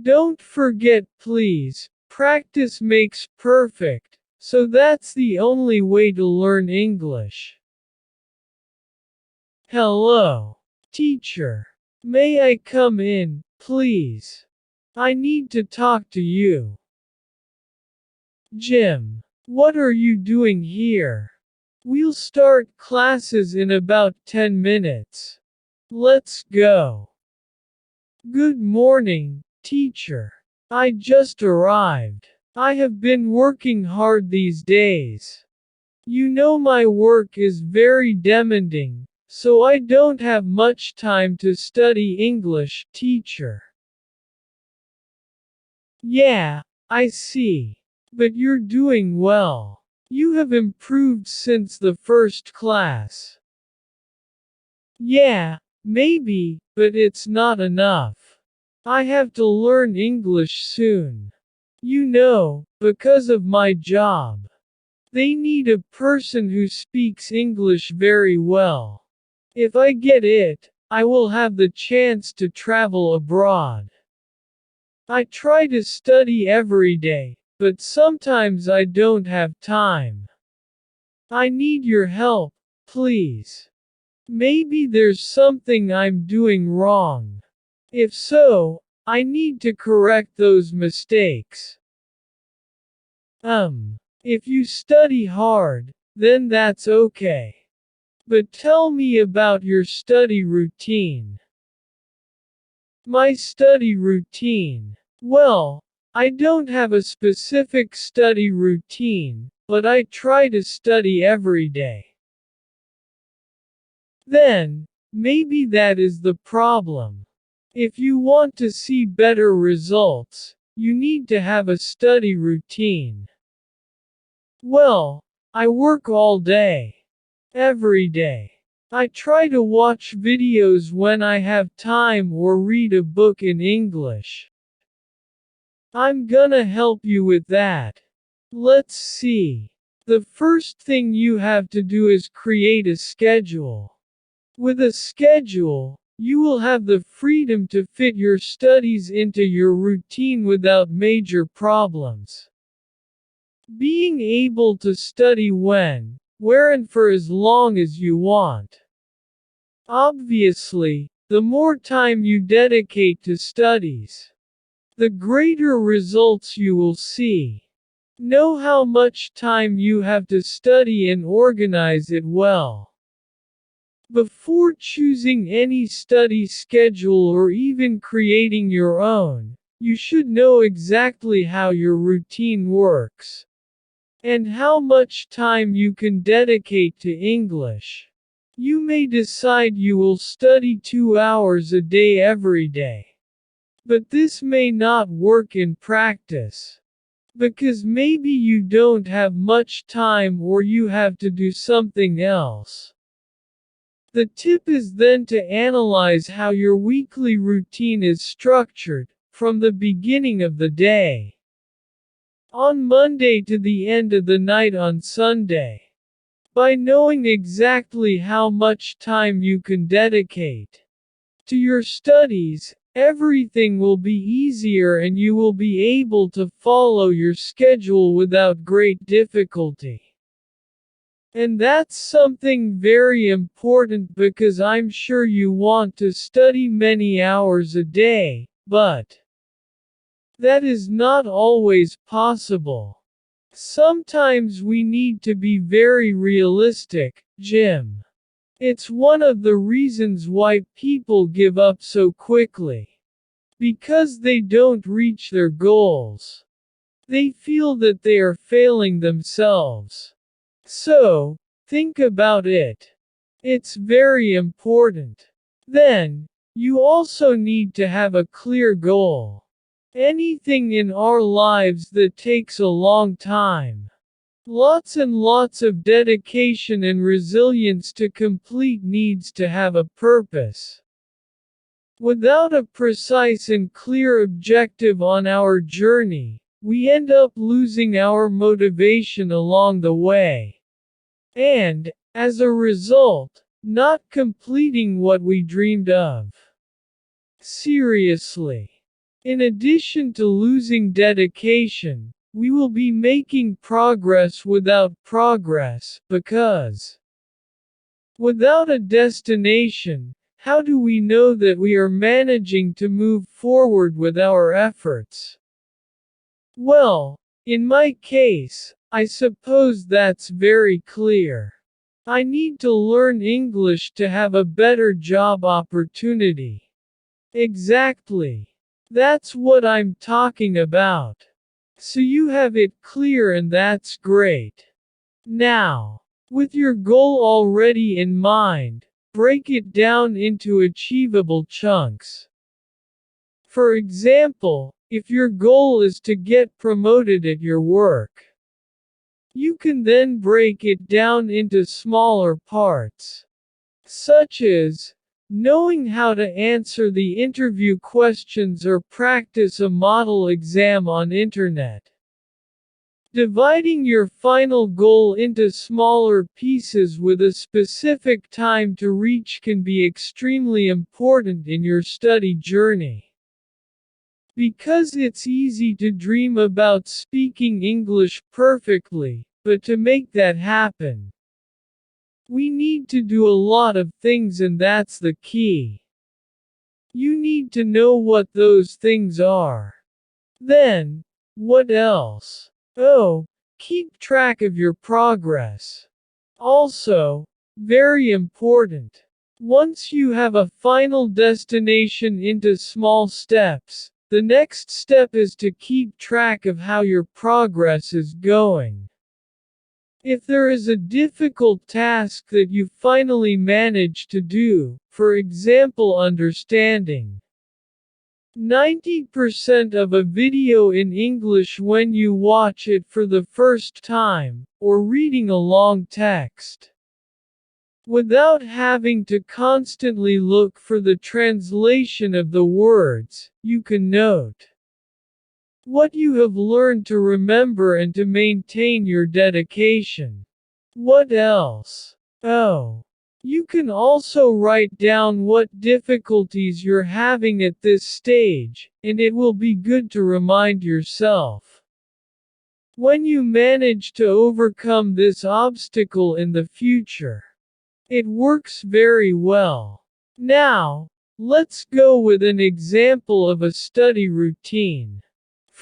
Don't forget please, practice makes perfect, so that's the only way to learn English. Hello, teacher. May I come in, please? I need to talk to you. Jim, what are you doing here? We'll start classes in about 10 minutes. Let's go. Good morning, teacher. I just arrived. I have been working hard these days. You know my work is very demanding, so I don't have much time to study English, teacher. Yeah, I see. But you're doing well. You have improved since the first class. Yeah, maybe, but it's not enough. I have to learn English soon. You know, because of my job. They need a person who speaks English very well. If I get it, I will have the chance to travel abroad. I try to study every day, but sometimes I don't have time. I need your help, please. Maybe there's something I'm doing wrong. If so, I need to correct those mistakes. If you study hard, then that's okay. But tell me about your study routine. My study routine. Well, I don't have a specific study routine, but I try to study every day. Then, maybe that is the problem. If you want to see better results, you need to have a study routine. Well, I work all day. Every day. I try to watch videos when I have time or read a book in English. I'm gonna help you with that. Let's see. The first thing you have to do is create a schedule. With a schedule, you will have the freedom to fit your studies into your routine without major problems. Being able to study when, where and for as long as you want. Obviously, the more time you dedicate to studies, the greater results you will see. Know how much time you have to study and organize it well. Before choosing any study schedule or even creating your own, you should know exactly how your routine works and how much time you can dedicate to English. You may decide you will study 2 hours a day every day. But this may not work in practice. Because maybe you don't have much time or you have to do something else. The tip is then to analyze how your weekly routine is structured, from the beginning of the day. On Monday to the end of the night on Sunday. By knowing exactly how much time you can dedicate to your studies, everything will be easier and you will be able to follow your schedule without great difficulty. And that's something very important because I'm sure you want to study many hours a day, but that is not always possible. Sometimes we need to be very realistic, Jim. It's one of the reasons why people give up so quickly. Because they don't reach their goals. They feel that they are failing themselves. So, think about it. It's very important. Then, you also need to have a clear goal. Anything in our lives that takes a long time. Lots and lots of dedication and resilience to complete needs to have a purpose. Without a precise and clear objective on our journey, we end up losing our motivation along the way. And, as a result, not completing what we dreamed of. Seriously. In addition to losing dedication, we will be making progress without progress, because without a destination, how do we know that we are managing to move forward with our efforts? Well, in my case, I suppose that's very clear. I need to learn English to have a better job opportunity. Exactly. That's what I'm talking about. So you have it clear, and that's great. Now, with your goal already in mind, break it down into achievable chunks. For example, if your goal is to get promoted at your work, you can then break it down into smaller parts, such as knowing how to answer the interview questions or practice a model exam on internet. Dividing your final goal into smaller pieces with a specific time to reach can be extremely important in your study journey. Because it's easy to dream about speaking English perfectly, but to make that happen, we need to do a lot of things, and that's the key. You need to know what those things are. Then, what else? Oh, keep track of your progress. Also, very important. Once you have a final destination into small steps, the next step is to keep track of how your progress is going. If there is a difficult task that you finally manage to do, for example understanding 90% of a video in English when you watch it for the first time, or reading a long text, without having to constantly look for the translation of the words, you can note what you have learned to remember and to maintain your dedication. What else? Oh, you can also write down what difficulties you're having at this stage, and it will be good to remind yourself. When you manage to overcome this obstacle in the future, it works very well. Now, let's go with an example of a study routine.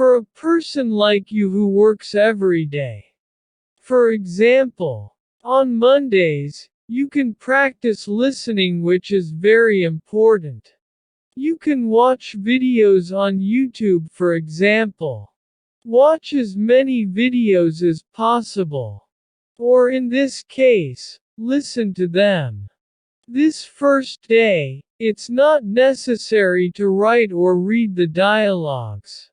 For a person like you who works every day. For example, on Mondays, you can practice listening, which is very important. You can watch videos on YouTube, for example. Watch as many videos as possible. Or in this case, listen to them. This first day, it's not necessary to write or read the dialogues.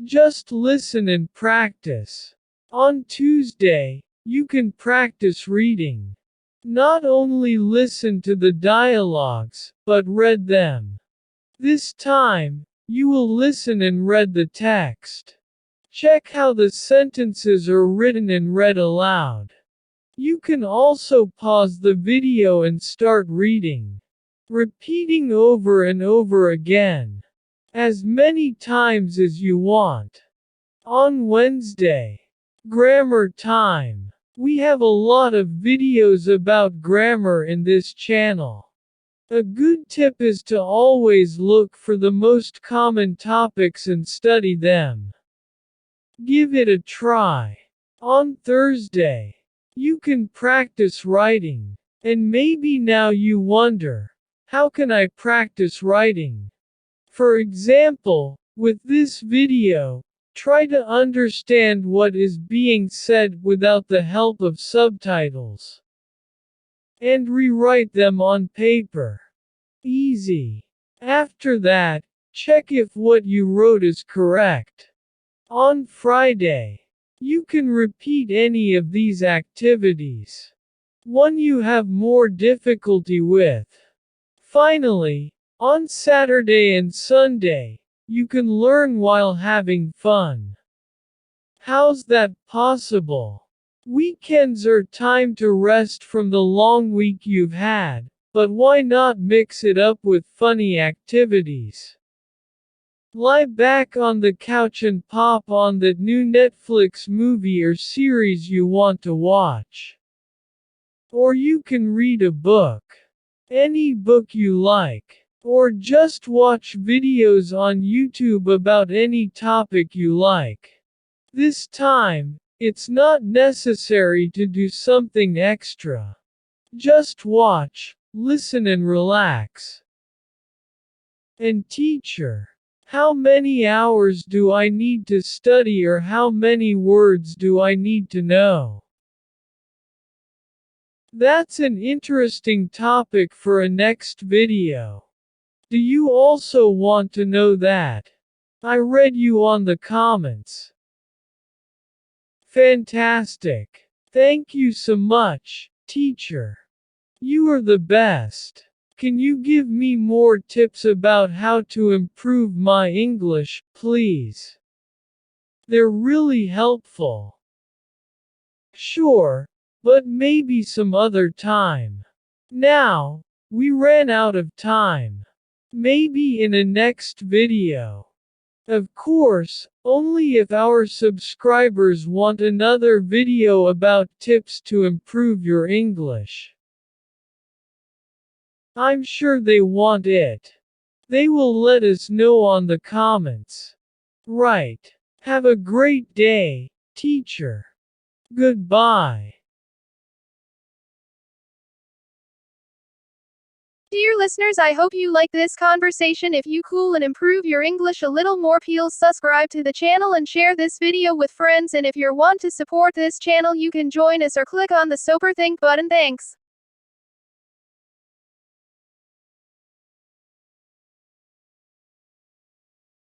Just listen and practice. On Tuesday, you can practice reading. Not only listen to the dialogues, but read them. This time, you will listen and read the text. Check how the sentences are written and read aloud. You can also pause the video and start reading. Repeating over and over again. As many times as you want. On Wednesday, grammar time. We have a lot of videos about grammar in this channel. A good tip is to always look for the most common topics and study them. Give it a try. On Thursday, you can practice writing. And maybe now you wonder, how can I practice writing? For example, with this video, try to understand what is being said without the help of subtitles. And rewrite them on paper. Easy. After that, check if what you wrote is correct. On Friday, you can repeat any of these activities. One you have more difficulty with. Finally, on Saturday and Sunday, you can learn while having fun. How's that possible? Weekends are time to rest from the long week you've had, but why not mix it up with funny activities? Lie back on the couch and pop on that new Netflix movie or series you want to watch. Or you can read a book. Any book you like. Or just watch videos on YouTube about any topic you like. This time, it's not necessary to do something extra. Just watch, listen and relax. And teacher, how many hours do I need to study or how many words do I need to know? That's an interesting topic for a next video. Do you also want to know that? I read you on the comments. Fantastic. Thank you so much, teacher. You are the best. Can you give me more tips about how to improve my English, please? They're really helpful. Sure, but maybe some other time. Now, we ran out of time. Maybe in a next video. Of course, only if our subscribers want another video about tips to improve your English. I'm sure they want it. They will let us know on the comments. Right. Have a great day, teacher. Goodbye. Dear listeners, I hope you like this conversation. If you cool and improve your English a little more, please subscribe to the channel and share this video with friends. And if you want to support this channel, you can join us or click on the super thank button. Thanks.